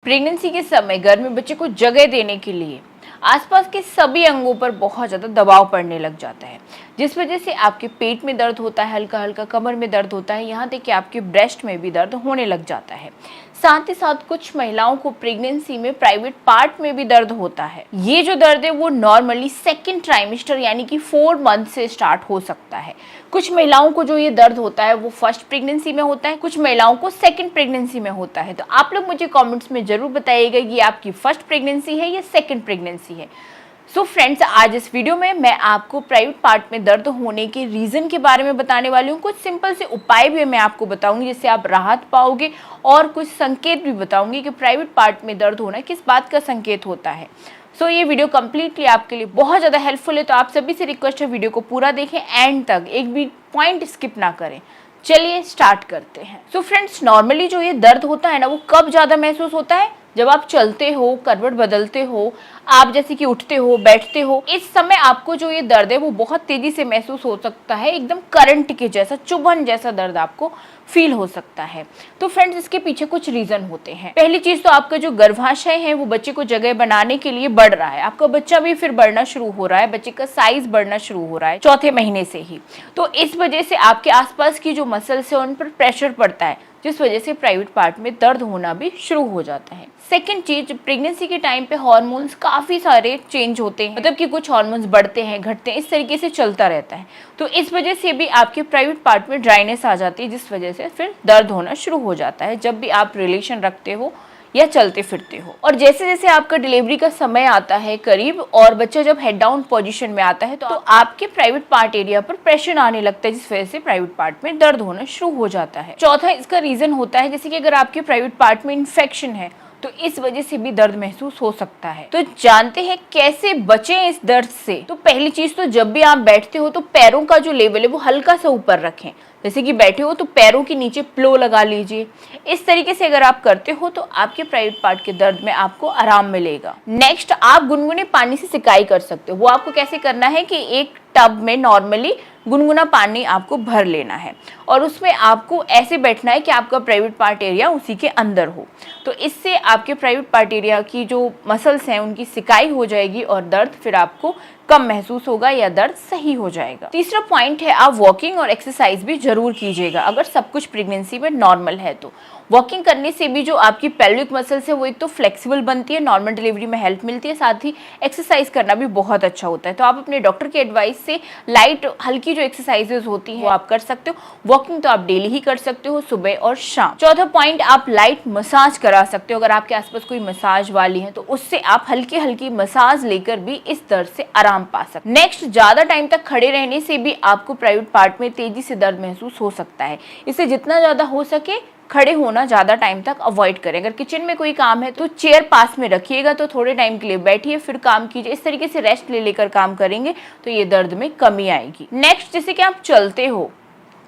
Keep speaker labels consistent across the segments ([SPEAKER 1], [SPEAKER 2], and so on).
[SPEAKER 1] Pregnancy के समय गर्भ में बच्चे को जगह देने के लिए आसपास के सभी अंगों पर बहुत ज़्यादा दबाव पड़ने लग जाता है, जिस वजह से आपके पेट में दर्द होता है, हल्का हल्का कमर में दर्द होता है, यहाँ तक कि आपके ब्रेस्ट में भी दर्द होने लग जाता है। साथ ही साथ कुछ महिलाओं को प्रेगनेंसी में प्राइवेट पार्ट में भी दर्द होता है। ये जो दर्द है वो नॉर्मली सेकेंड ट्राइमेस्टर यानी कि 4 मंथ से स्टार्ट हो सकता है। कुछ महिलाओं को जो ये दर्द होता है वो फर्स्ट प्रेगनेंसी में होता है, कुछ महिलाओं को सेकंड प्रेगनेंसी में होता है। तो आप लोग मुझे कमेंट्स में जरूर बताइएगा कि आपकी फर्स्ट प्रेगनेंसी है या सेकंड प्रेगनेंसी है। सो फ्रेंड्स, आज इस वीडियो में मैं आपको प्राइवेट पार्ट में दर्द होने के रीज़न के बारे में बताने वाली हूँ। कुछ सिंपल से उपाय भी मैं आपको बताऊंगी जिससे आप राहत पाओगे, और कुछ संकेत भी बताऊंगी कि प्राइवेट पार्ट में दर्द होना किस बात का संकेत होता है। सो ये वीडियो कम्प्लीटली आपके लिए बहुत ज़्यादा हेल्पफुल है, तो आप सभी से रिक्वेस्ट है वीडियो को पूरा देखें, एंड तक एक भी पॉइंट स्किप ना करें। चलिए स्टार्ट करते हैं। सो फ्रेंड्स, नॉर्मली जो ये दर्द होता है ना, वो कब ज़्यादा महसूस होता है? जब आप चलते हो, करवट बदलते हो, आप जैसे कि उठते हो, बैठते हो, इस समय आपको जो ये दर्द है वो बहुत तेजी से महसूस हो सकता है। एकदम करंट के जैसा, चुभन जैसा दर्द आपको फील हो सकता है। तो फ्रेंड्स, इसके पीछे कुछ रीजन होते हैं। पहली चीज तो आपका जो गर्भाशय है वो बच्चे को जगह बनाने के लिए बढ़ रहा है। आपका बच्चा भी फिर बढ़ना शुरू हो रहा है, बच्चे का साइज बढ़ना शुरू हो रहा है चौथे महीने से ही। तो इस वजह से आपके आसपास की जो मसल्स है उन पर प्रेशर पड़ता है, जिस वजह से प्राइवेट पार्ट में दर्द होना भी शुरू हो जाता है। सेकेंड चीज, प्रेगनेंसी के टाइम पे हार्मोन्स काफ़ी सारे चेंज होते हैं, मतलब कि कुछ हार्मोन्स बढ़ते हैं, घटते हैं, इस तरीके से चलता रहता है। तो इस वजह से भी आपके प्राइवेट पार्ट में ड्राइनेस आ जाती है, जिस वजह से फिर दर्द होना शुरू हो जाता है जब भी आप रिलेशन रखते हो या चलते फिरते हो। और जैसे जैसे आपका डिलीवरी का समय आता है करीब, और बच्चा जब हेड डाउन पोजीशन में आता है, तो आपके प्राइवेट पार्ट एरिया पर प्रेशर आने लगता है, जिस वजह से प्राइवेट पार्ट में दर्द होना शुरू हो जाता है। चौथा इसका रीजन होता है, जैसे कि अगर आपके प्राइवेट पार्ट में इन्फेक्शन है तो इस वजह से भी दर्द महसूस हो सकता है। तो जानते हैं कैसे बचें इस दर्द से। तो पहली चीज तो जब भी आप बैठते हो तो पैरों का जो लेवल है वो हल्का सा ऊपर रखें। जैसे कि बैठे हो तो पैरों के नीचे प्लो लगा लीजिए। इस तरीके से अगर आप करते हो तो आपके प्राइवेट पार्ट के दर्द में आपको आराम मिलेगा। नेक्स्ट, आप गुनगुने पानी से सिकाई कर सकते हो। वो आपको कैसे करना है कि एक टब में नॉर्मली गुनगुना पानी आपको भर लेना है, और उसमें आपको ऐसे बैठना है कि आपका प्राइवेट पार्ट एरिया उसी के अंदर हो। तो इससे आपके प्राइवेट पार्ट एरिया की जो मसल्स हैं उनकी सिकाई हो जाएगी, और दर्द फिर आपको कम महसूस होगा या दर्द सही हो जाएगा। तीसरा पॉइंट है, आप वॉकिंग और एक्सरसाइज भी जरूर कीजिएगा अगर सब कुछ प्रेगनेंसी में नॉर्मल है तो। वॉकिंग करने से भी जो आपकी पेल्विक मसल्स है वो एक तो फ्लेक्सिबल बनती है, नॉर्मल डिलीवरी में हेल्प मिलती है, साथ ही एक्सरसाइज करना भी बहुत अच्छा होता है। तो आप अपने डॉक्टर की एडवाइस से लाइट हल्की जो एक्सरसाइजेज होती है वो आप कर सकते हो। वॉकिंग तो आप डेली ही कर सकते हो, सुबह और शाम। चौथा पॉइंट, आप लाइट मसाज करा सकते हो। अगर आपके आसपास कोई मसाज वाली है तो उससे आप हल्की हल्की मसाज लेकर भी इस दर्द से आराम पा सकते। नेक्स्ट, ज्यादा टाइम तक खड़े रहने से भी आपको प्राइवेट पार्ट में तेजी से दर्द महसूस हो सकता है। इससे जितना ज्यादा हो सके खड़े होना ज़्यादा टाइम तक अवॉइड करें। अगर किचन में कोई काम है तो चेयर पास में रखिएगा, तो थोड़े टाइम के लिए बैठिए फिर काम कीजिए। इस तरीके से रेस्ट ले लेकर काम करेंगे तो ये दर्द में कमी आएगी। नेक्स्ट, जैसे कि आप चलते हो,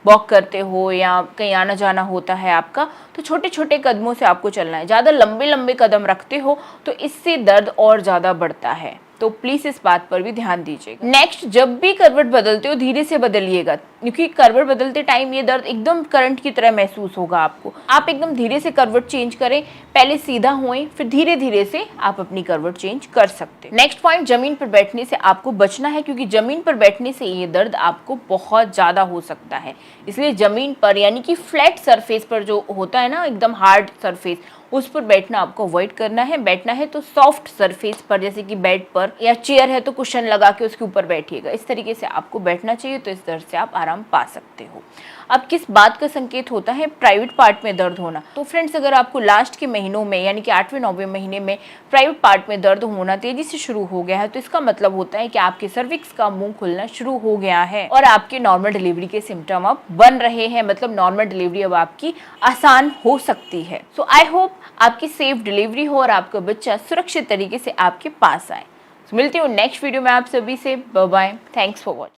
[SPEAKER 1] वॉक करते हो या कहीं आना जाना होता है आपका, तो छोटे छोटे कदमों से आपको चलना है। ज़्यादा लंबे लंबे कदम रखते हो तो इससे दर्द और ज़्यादा बढ़ता है, तो प्लीज़ इस बात पर भी ध्यान दीजिएगा। नेक्स्ट, जब भी करवट बदलते हो धीरे से बदलिएगा, क्योंकि करवट बदलते टाइम ये दर्द एकदम करंट की तरह महसूस होगा आपको। आप एकदम धीरे से करवट चेंज करें, पहले सीधा होएं, फिर धीरे धीरे से आप अपनी करवट चेंज कर सकते हैं। नेक्स्ट पॉइंट, जमीन पर बैठने से आपको बचना है, क्योंकि जमीन पर बैठने से ये दर्द आपको बहुत ज़्यादा हो सकता है। इसलिए जमीन पर यानी कि फ्लैट सरफेस पर जो होता है ना, एकदम हार्ड सरफेस, उस पर बैठना आपको अवॉइड करना है। बैठना है तो सॉफ्ट सरफेस पर, जैसे कि बेड पर, या चेयर है तो कुशन लगा के उसके ऊपर बैठिएगा। इस तरीके से आपको बैठना चाहिए, तो इस दर्द से आप आराम पा सकते हो। अब किस बात का संकेत होता है प्राइवेट पार्ट में दर्द होना? तो फ्रेंड्स, अगर आपको लास्ट के महीनों में यानी कि 8वें 9वें महीने में प्राइवेट पार्ट में दर्द होना तेजी से शुरू हो गया है, तो इसका मतलब होता है कि आपके सर्विक्स का मुंह खुलना शुरू हो गया है और आपके नॉर्मल डिलीवरी के सिम्टम अब बन रहे हैं। मतलब नॉर्मल डिलीवरी अब आपकी आसान हो सकती है। सो आई होप आपकी सेफ डिलीवरी हो और आपका बच्चा सुरक्षित तरीके से आपके पास आए। मिलती हूँ नेक्स्ट वीडियो में आप सभी से। Bye bye, thanks for watching.